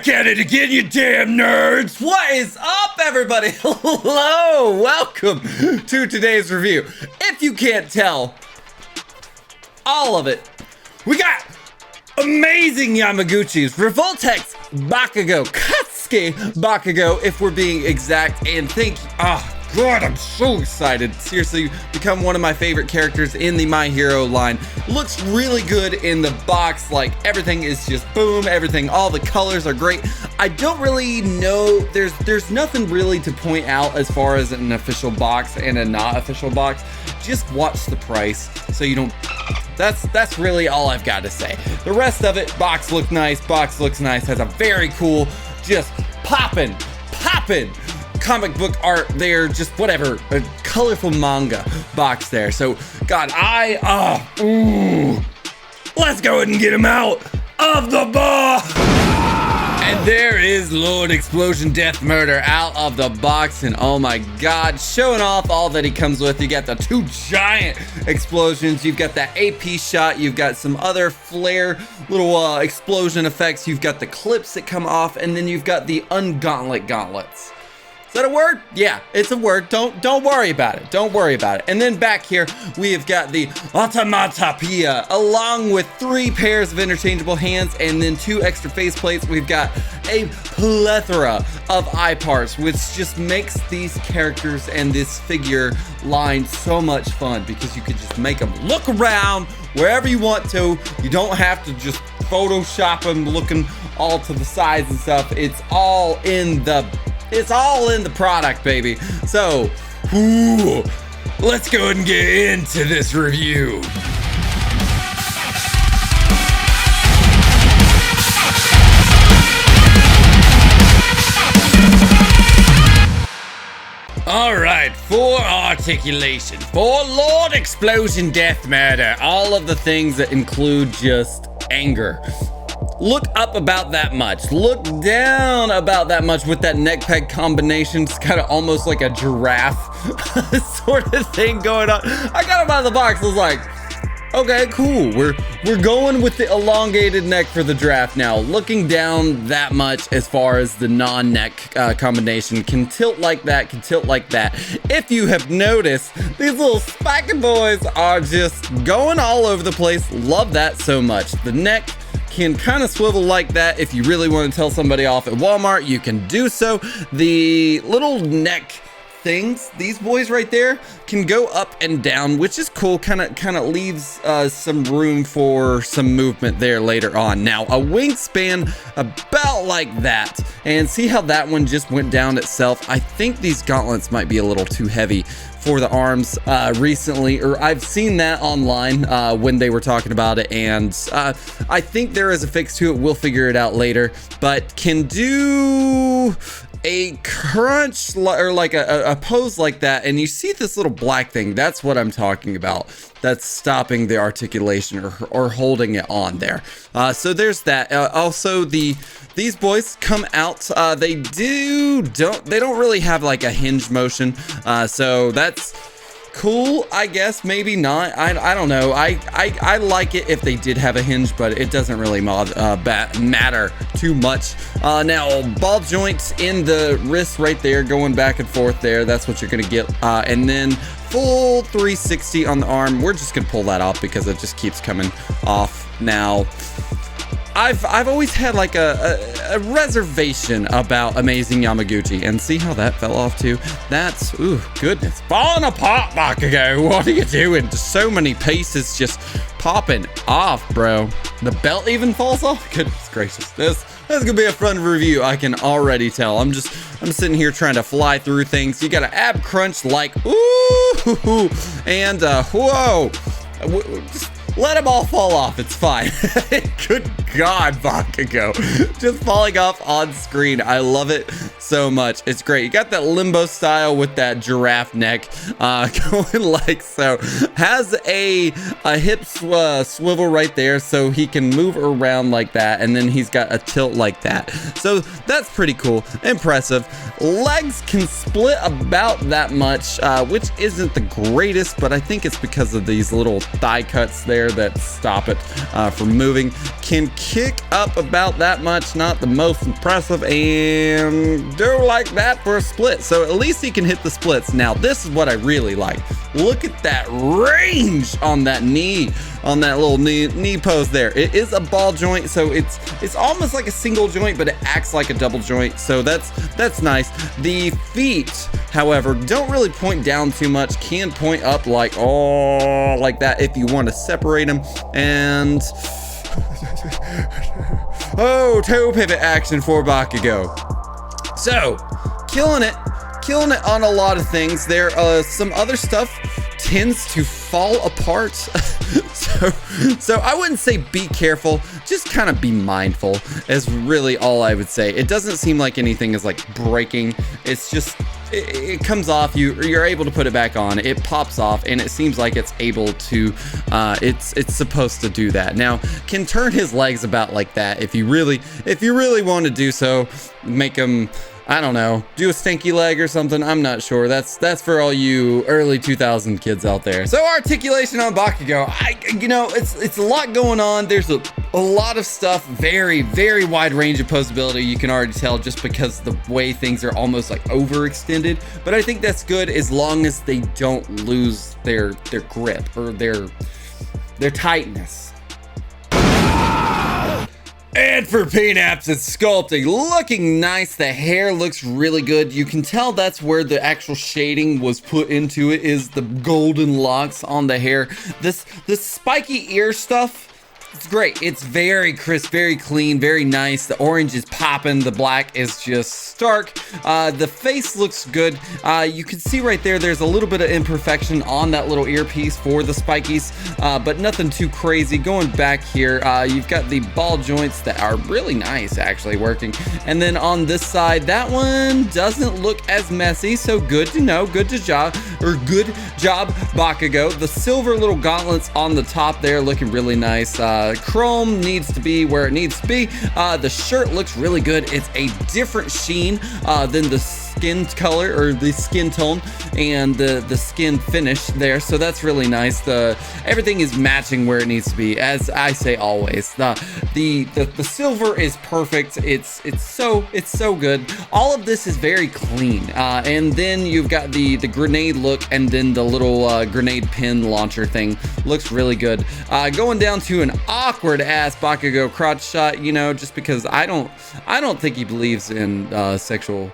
back at it again, you damn nerds! What is up, everybody? Hello! Welcome to today's review. If you can't tell, all of it. We got amazing Yamaguchis, Revoltech's Bakugou, Katsuki Bakugou, if we're being exact, and God, I'm so excited. Seriously, become one of my favorite characters in the My Hero line. Looks really good in the box, like everything is just boom, everything, all the colors are great. I don't really know, there's nothing really to point out as far as an official box and a not official box. Just watch the price so you don't, that's really all I've got to say. The rest of it, box looks nice, has a very cool, just poppin' comic book art there, just whatever, a colorful manga box there. So God, let's go ahead and get him out of the box. And there is Lord Explosion Death Murder out of the box, and oh my God, showing off all that he comes with. You got the two giant explosions, you've got that AP shot, you've got some other flare little explosion effects, you've got the clips that come off, and then you've got the ungauntlet gauntlets. Is that a word? Yeah, it's a word. Don't worry about it. Don't worry about it. And then back here, we have got the Automatopoeia, along with 3 pairs of interchangeable hands and then 2 extra faceplates. We've got a plethora of eye parts, which just makes these characters and this figure line so much fun because you could just make them look around wherever you want to. You don't have to just Photoshop them looking all to the sides and stuff. It's all in the product, baby. So, let's go ahead and get into this review. Alright, for Articulation, for Lord Explosion Death Murder, all of the things that include just anger. Look up about that much. Look down about that much with that neck peg combination. It's kind of almost like a giraffe sort of thing going on. I got him out of the box. I was like, okay, cool. We're going with the elongated neck for the giraffe now. Looking down that much as far as the non-neck combination can tilt like that, can tilt like that. If you have noticed, these little spiky boys are just going all over the place. Love that so much. The neck can kind of swivel like that. If you really want to tell somebody off at Walmart, you can do so. The little neck things, these boys right there, can go up and down, which is cool. Kind of leaves some room for some movement there later on. Now, a wingspan about like that, and see how that one just went down itself. I think these gauntlets might be a little too heavy for the arms recently, or I've seen that online when they were talking about it, and I think there is a fix to it. We'll figure it out later, but can do a crunch or like a pose like that, and you see this little black thing. That's what I'm talking about. That's stopping the articulation or holding it on there. So there's that. Also, these boys come out. They don't really have like a hinge motion. So that's cool, I guess. Maybe not. I don't know. I like it if they did have a hinge, but it doesn't really matter too much. Now, ball joints in the wrist right there, going back and forth there. That's what you're gonna get. And then full 360 on the arm. We're just gonna pull that off because it just keeps coming off. Now, I've always had like a reservation about Amazing Yamaguchi, and see how that fell off too. That's, ooh, goodness, falling apart, Bakugou. What are you doing? So many pieces just popping off, bro. The belt even falls off. Goodness gracious, this is gonna be a fun review. I can already tell. I'm sitting here trying to fly through things. You got an ab crunch like ooh, and whoa. Just let them all fall off. It's fine. Good God, Bakugou. Just falling off on screen. I love it so much. It's great. You got that limbo style with that giraffe neck going like so. Has a hip swivel right there so he can move around like that. And then he's got a tilt like that. So that's pretty cool. Impressive. Legs can split about that much, which isn't the greatest, but I think it's because of these little thigh cuts there that stop it from moving. Can kick up about that much, not the most impressive, and do like that for a split. So at least he can hit the splits. Now, this is what I really like. Look at that range on that knee, on that little knee pose there. It is a ball joint, so it's almost like a single joint, but it acts like a double joint. So that's nice. The feet, however, don't really point down too much. Can point up like that if you want to separate them. And toe pivot action for Bakugou. So killing it on a lot of things. There some other stuff tends to fall apart. so I wouldn't say be careful, just kind of be mindful is really all I would say. It doesn't seem like anything is like breaking. It's just it comes off, you're able to put it back on, it pops off, and it seems like it's able to it's supposed to do that. Now, can turn his legs about like that if you really want to do so. Make him, I don't know, do a stinky leg or something. I'm not sure. That's for all you early 2000 kids out there. So articulation on Bakugou, it's a lot going on. There's a lot of stuff, very, very wide range of posability. You can already tell just because the way things are almost like overextended. But I think that's good as long as they don't lose their grip or their tightness. And for paint apps and sculpting, Looking nice. The hair looks really good. You can tell that's where the actual shading was put into it, is the golden locks on the hair. This spiky ear stuff, it's great. It's very crisp, very clean, very nice. The orange is popping. The black is just stark. The face looks good. You can see right there, there's a little bit of imperfection on that little earpiece for the spikies, but nothing too crazy. Going back here, you've got the ball joints that are really nice, actually working. And then on this side, that one doesn't look as messy, so good to know. Good job, Bakugou. The silver little gauntlets on the top there looking really nice. Chrome needs to be where it needs to be. The shirt looks really good. It's a different sheen than the skin color or the skin tone and the skin finish there, so that's really nice. Everything is matching where it needs to be, as I say always. The silver is perfect. It's so good. All of this is very clean, and then you've got the grenade look, and then the little grenade pin launcher thing looks really good. Going down to an awkward ass Bakugou crotch shot, just because I don't think he believes in sexual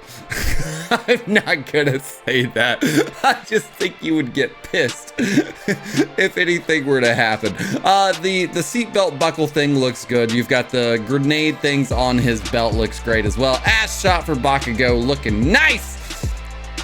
I'm not gonna say that. I just think you would get pissed if anything were to happen. The seatbelt buckle thing looks good. You've got the grenade things on his belt, looks great as well. Ass shot for Bakugou, looking nice.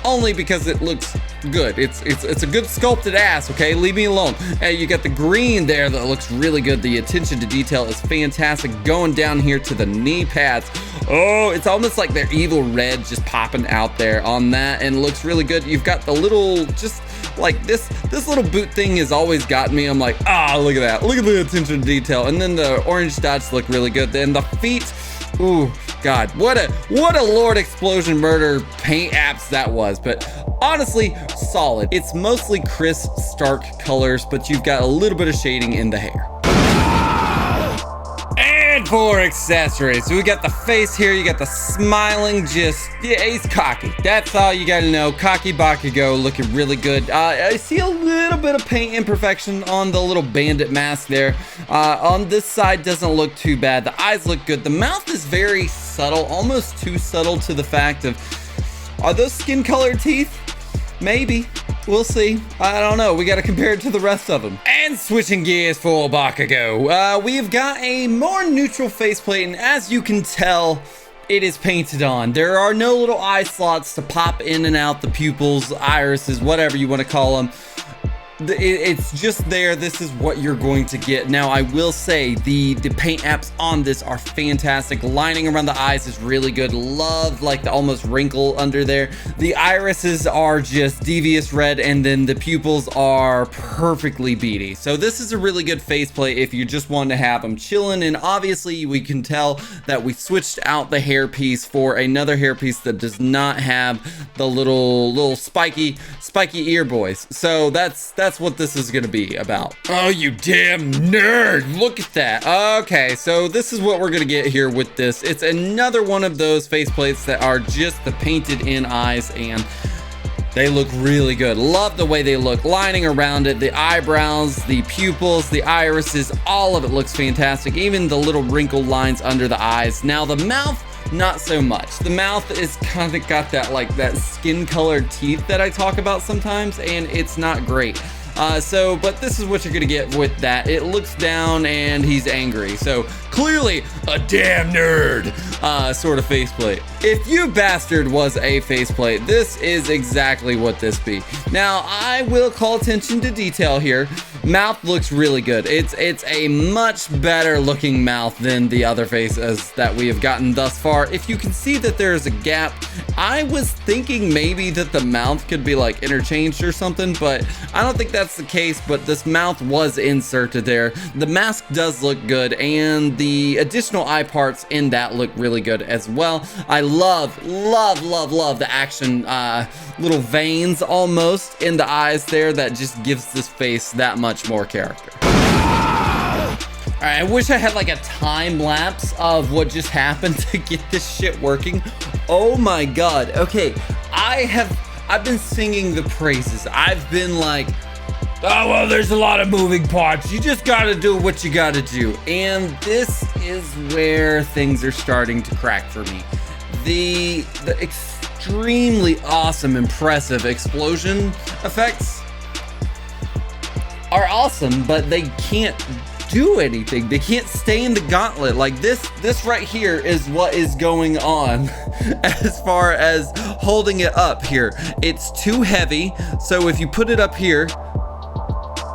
Only because it looks good. It's a good sculpted ass, okay? Leave me alone. Hey, you got the green there that looks really good. The attention to detail is fantastic. Going down here to the knee pads. Oh, it's almost like they're evil red just popping out there on that, and looks really good. You've got the little, just like this little boot thing has always gotten me. I'm like, look at that. Look at the attention to detail. And then the orange dots look really good. Then the feet, ooh, God, what a Lord Explosion Murder paint apps that was. But honestly, solid. It's mostly crisp, stark colors, but you've got a little bit of shading in the hair. And for accessories, so we got the face here, you got the smiling, he's cocky. That's all you gotta know. Cocky Bakugou, looking really good. I see a little bit of paint imperfection on the little bandit mask there. On this side, doesn't look too bad. The eyes look good. The mouth is very subtle, almost too subtle to the fact of, are those skin colored teeth? Maybe. We'll see. I don't know. We got to compare it to the rest of them. And switching gears for Bakugou, we've got a more neutral faceplate, and as you can tell, it is painted on. There are no little eye slots to pop in and out the pupils, irises, whatever you want to call them. It's just there. This is what you're going to get. Now, I will say the paint apps on this are fantastic. Lining around the eyes is really good. Love like the almost wrinkle under there. The irises are just devious red, and then the pupils are perfectly beady. So this is a really good faceplate if you just want to have them chilling. And obviously we can tell that we switched out the hairpiece for another hairpiece that does not have the little spiky ear boys. So that's that's what this is gonna be about. Oh, you damn nerd, look at that. Okay, so this is what we're gonna get here with this. It's another one of those faceplates that are just the painted in eyes, and they look really good. Love the way they look. Lining around it, the eyebrows, the pupils, the irises, all of it looks fantastic. Even the little wrinkle lines under the eyes. Now the mouth, not so much. The mouth is kind of got that like that skin colored teeth that I talk about sometimes, and it's not great. But this is what you're gonna get with that. It looks down and he's angry. So clearly a damn nerd sort of faceplate. If you bastard was a faceplate, this is exactly what this be. Now I will call attention to detail here. Mouth looks really good. It's a much better looking mouth than the other faces that we have gotten thus far. If you can see that there's a gap, I was thinking maybe that the mouth could be like interchanged or something, but I don't think that's the case. But this mouth was inserted there. The mask does look good, and the additional eye parts in that look really good as well. I love the action little veins almost in the eyes there that just gives this face that much more character. All right, I wish I had like a time lapse of what just happened to get this shit working. Oh my God. Okay, I've been singing the praises. I've been like, oh, well, there's a lot of moving parts. You just gotta do what you gotta do. And this is where things are starting to crack for me. The extremely awesome, impressive explosion effects are awesome, but they can't do anything. They can't stay in the gauntlet. Like this right here is what is going on as far as holding it up here. It's too heavy, so if you put it up here,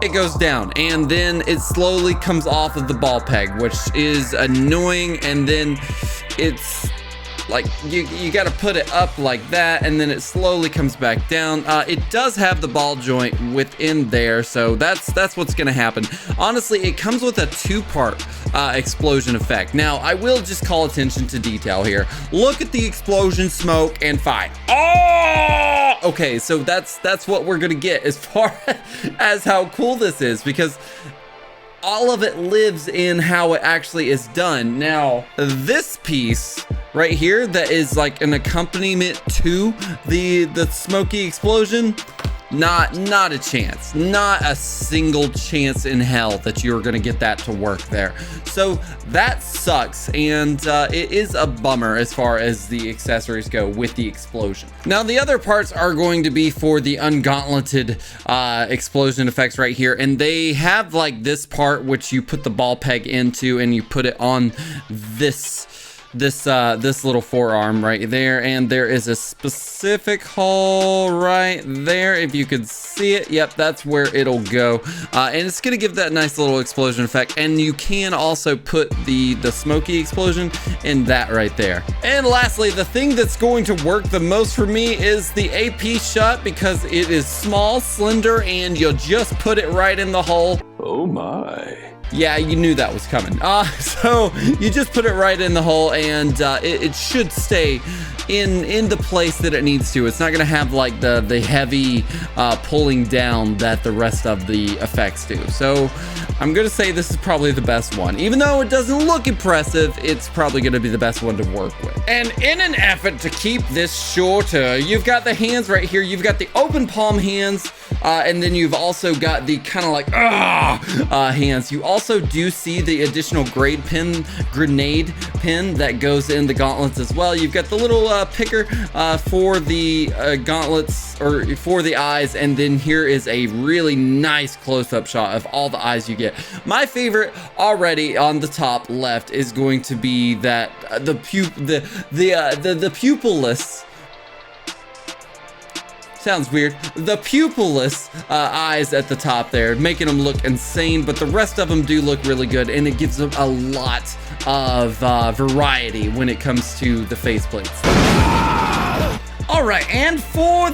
it goes down, and then it slowly comes off of the ball peg, which is annoying. And then it's like you got to put it up like that, and then it slowly comes back down. It does have the ball joint within there, so that's what's gonna happen. Honestly, it comes with a two-part explosion effect. Now I will just call attention to detail here. Look at the explosion, smoke, and fire. Oh, okay, so that's what we're gonna get as far as how cool this is, because all of it lives in how it actually is done. Now this piece right here that is like an accompaniment to the smoky explosion, not a chance, not a single chance in hell that you're gonna get that to work there. So that sucks, and it is a bummer as far as the accessories go with the explosion. Now the other parts are going to be for the ungauntleted explosion effects right here, and they have like this part which you put the ball peg into and you put it on this little forearm right there, and there is a specific hole right there if you could see it. Yep, that's where it'll go, and it's gonna give that nice little explosion effect. And you can also put the smoky explosion in that right there. And lastly, the thing that's going to work the most for me is the AP shot, because it is small, slender, and you'll just put it right in the hole. Oh my. Yeah, you knew that was coming. So you just put it right in the hole, and it should stay in the place that it needs to. It's not gonna have like the heavy pulling down that the rest of the effects do. So I'm gonna say this is probably the best one. Even though it doesn't look impressive, it's probably gonna be the best one to work with. And in an effort to keep this shorter, you've got the hands right here. You've got the open palm hands, and then you've also got the kind of like hands. You also do see the additional grenade pin that goes in the gauntlets as well. You've got the little picker for the gauntlets, or for the eyes, and then here is a really nice close-up shot of all the eyes you get. My favorite already on the top left is going to be that the pupilless. Sounds weird. The pupilless eyes at the top there, making them look insane, but the rest of them do look really good, and it gives them a lot of variety when it comes to the faceplates. All right, and for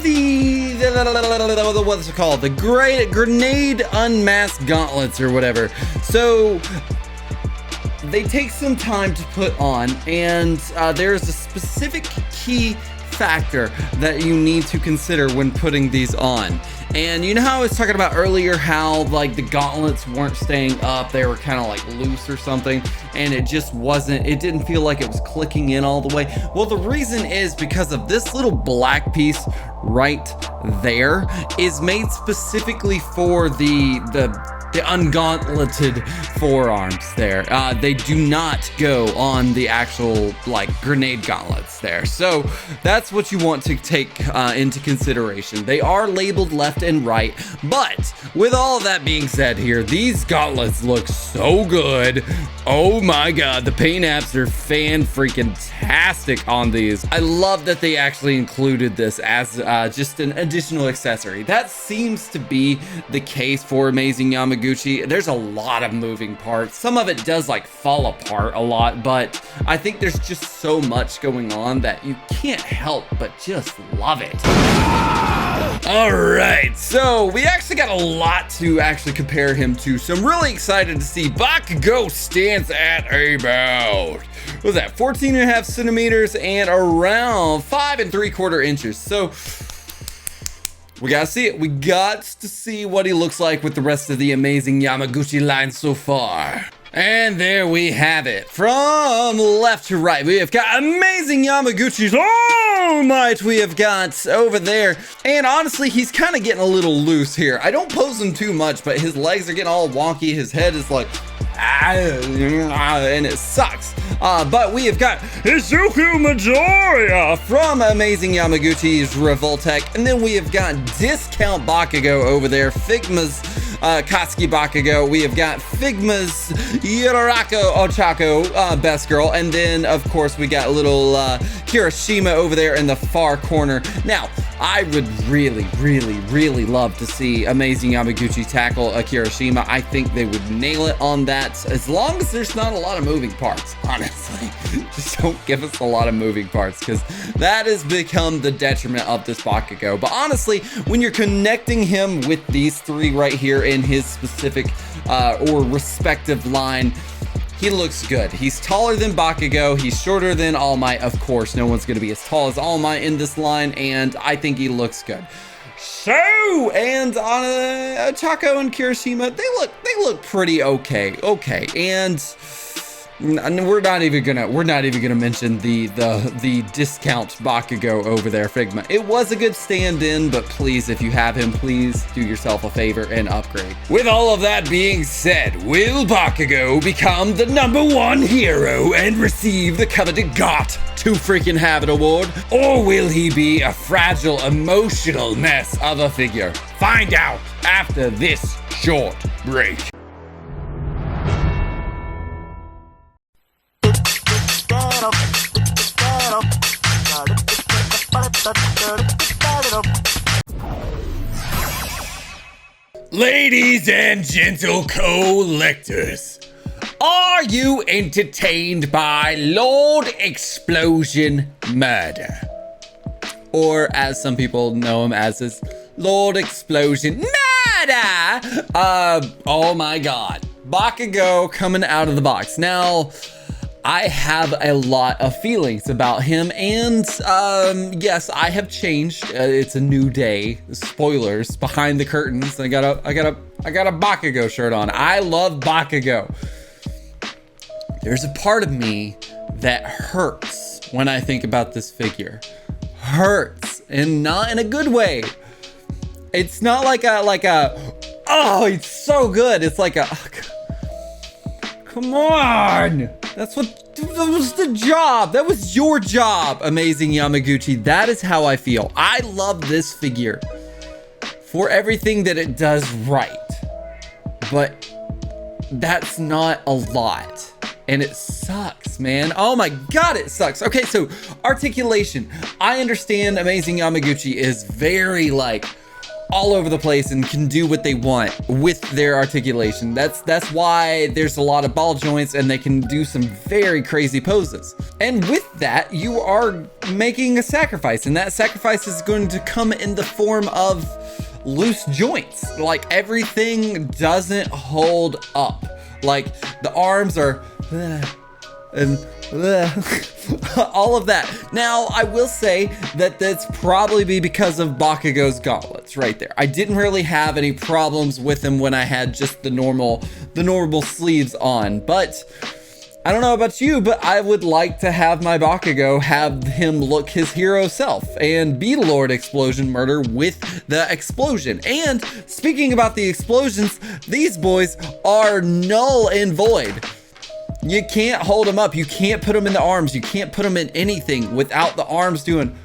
what's it called? The grenade unmasked gauntlets or whatever. So they take some time to put on, and there's a specific key factor that you need to consider when putting these on, And you know how I was talking about earlier how like the gauntlets weren't staying up, they were kind of like loose or something, and it just wasn't, it didn't feel like it was clicking in all the way. Well, the reason is because of this little black piece right there is made specifically for the ungauntleted forearms there. They do not go on the actual like grenade gauntlets there. So that's what you want to take into consideration. They are labeled left and right, but with all of that being said here, these gauntlets look so good. Oh my God, the paint apps are fan-freaking-tastic on these. I love that they actually included this as just an additional accessory. That seems to be the case for Amazing Yamaguchi. There's a lot of moving parts. Some of it does like fall apart a lot, but I think there's just so much going on that you can't help but just love it. All right, so we actually got a lot to actually compare him to, so I'm really excited to see. Bakugou stands at about, what was that, 14.5 centimeters and around 5 3/4 inches. So we gotta see it. We got to see what he looks like with the rest of the Amazing Yamaguchi line so far. And there we have it. From left to right, we have got Amazing Yamaguchi's All Might we have got over there. And honestly, he's kind of getting a little loose here. I don't pose him too much, but his legs are getting all wonky. His head is like, and it sucks. But we have got Izuku Midoriya from Amazing Yamaguchi's Revoltech. And then we have got Discount Bakugou over there. Figma's Katsuki Bakugou. We have got Figma's Yorako Ochako, Best Girl. And then, of course, we got little Kirishima over there in the far corner. Now, I would really, really, really love to see Amazing Yamaguchi tackle a Kirishima. I think they would nail it on that, as long as there's not a lot of moving parts, honestly. Just don't give us a lot of moving parts, because that has become the detriment of this Bakugou. But honestly, when you're connecting him with these three right here in his specific or respective line, he looks good. He's taller than Bakugou. He's shorter than All Might. Of course, no one's going to be as tall as All Might in this line, and I think he looks good. So, and Ochako and Kirishima, they look pretty okay. And we're not even gonna mention the discount Bakugou over there, Figma. It was a good stand-in, but please, if you have him, please do yourself a favor and upgrade. With all of that being said, will Bakugou become the #1 hero and receive the coveted Got to freaking have it award? Or will he be a fragile, emotional mess of a figure? Find out after this short break. Ladies and gentle collectors, are you entertained by Lord Explosion Murder? Or as some people know him as is Lord Explosion Murder! Oh my God. Bakugou coming out of the box. Now, I have a lot of feelings about him, and yes, I have changed. It's a new day. Spoilers behind the curtains. I got a Bakugou shirt on. I love Bakugou. There's a part of me that hurts when I think about this figure. Hurts, and not in a good way. It's not like a oh, it's so good. It's like a come on. That was the job. That was your job, Amazing Yamaguchi. That is how I feel. I love this figure for everything that it does right, but that's not a lot, and it sucks, man. Oh my God, it sucks. Okay, so articulation. I understand Amazing Yamaguchi is very like all over the place and can do what they want with their articulation. That's why there's a lot of ball joints, and they can do some very crazy poses. And with that, you are making a sacrifice, and that sacrifice is going to come in the form of loose joints. Like, everything doesn't hold up. Like, the arms are and all of that. Now, I will say that that's probably be because of Bakugou's gauntlets right there. I didn't really have any problems with them when I had just the normal sleeves on, but I don't know about you, but I would like to have my Bakugou have him look his hero self and be Lord Explosion Murder with the explosion. And speaking about the explosions, these boys are null and void. You can't hold them up. You can't put them in the arms. You can't put them in anything without the arms doing,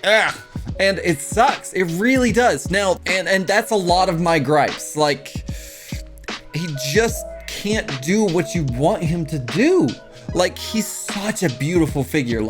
and it sucks. It really does. Now, and that's a lot of my gripes. Like, he just can't do what you want him to do. Like, he's such a beautiful figure.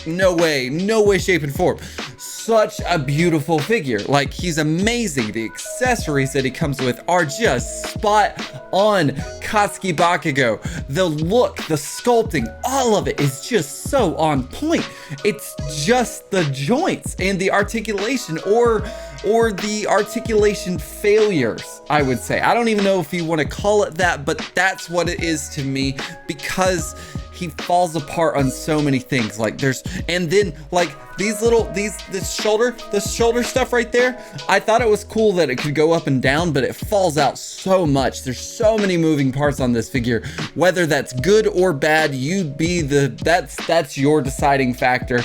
No way, shape, and form. Such a beautiful figure. Like, he's amazing. The accessories that he comes with are just spot on Katsuki Bakugou. The look, the sculpting, all of it is just so on point. It's just the joints and the articulation or the articulation failures, I would say. I don't even know if you want to call it that, but that's what it is to me, because he falls apart on so many things. Like, and then like this shoulder stuff right there, I thought it was cool that it could go up and down, but it falls out so much. There's so many moving parts on this figure. Whether that's good or bad, that's your deciding factor.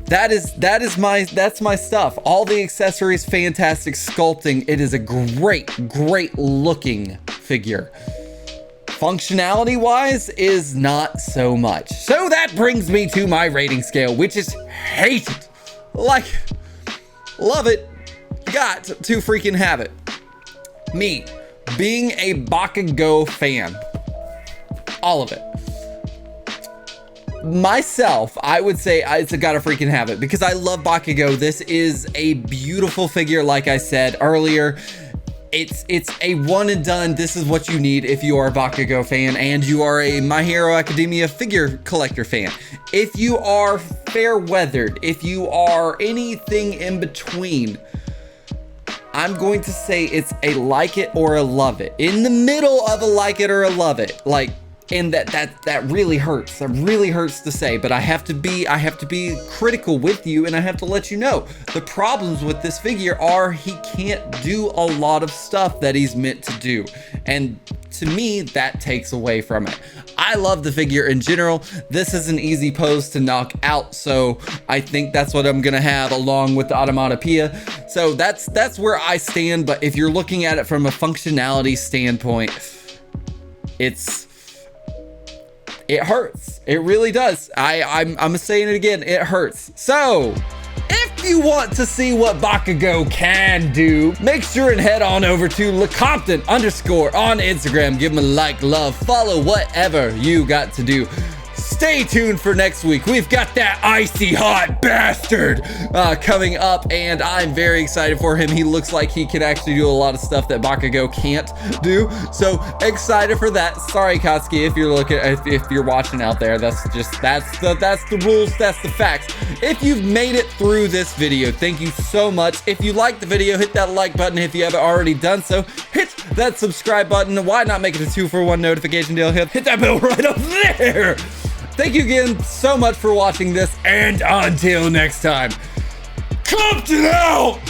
That's my stuff. All the accessories, fantastic sculpting. It is a great looking figure. Functionality wise is not so much. So that brings me to my rating scale, which is hate it. Like, love it, got to freaking have it. Me, being a Bakugou fan, all of it. Myself, I would say it's a gotta freaking have it, because I love Bakugou. This is a beautiful figure, like I said earlier. It's a one and done. This is what you need if you are a Bakugou fan and you are a My Hero Academia figure collector fan. If you are fair weathered, if you are anything in between, I'm going to say it's a like it or a love it. In the middle of a like it or a love it. Like, and that really hurts. That really hurts to say, but I have to be critical with you, and I have to let you know the problems with this figure are he can't do a lot of stuff that he's meant to do, and to me that takes away from it. I love the figure in general. This is an easy pose to knock out, so I think that's what I'm gonna have along with the automatopoeia. So that's where I stand. But if you're looking at it from a functionality standpoint, it hurts. It really does. I'm saying it again. It hurts. So, if you want to see what Bakugou can do, make sure and head on over to LeCompton_ on Instagram. Give him a like, love, follow, whatever you got to do. Stay tuned for next week. We've got that icy hot bastard coming up, and I'm very excited for him. He looks like he can actually do a lot of stuff that Bakugou can't do. So excited for that. Sorry, Katsuki, if you're watching out there. That's the rules. That's the facts. If you've made it through this video, thank you so much. If you liked the video, hit that like button. If you haven't already done so, hit that subscribe button. Why not make it a 2-for-1 notification deal? Hit that bell right up there. Thank you again so much for watching this, and until next time, Compton out!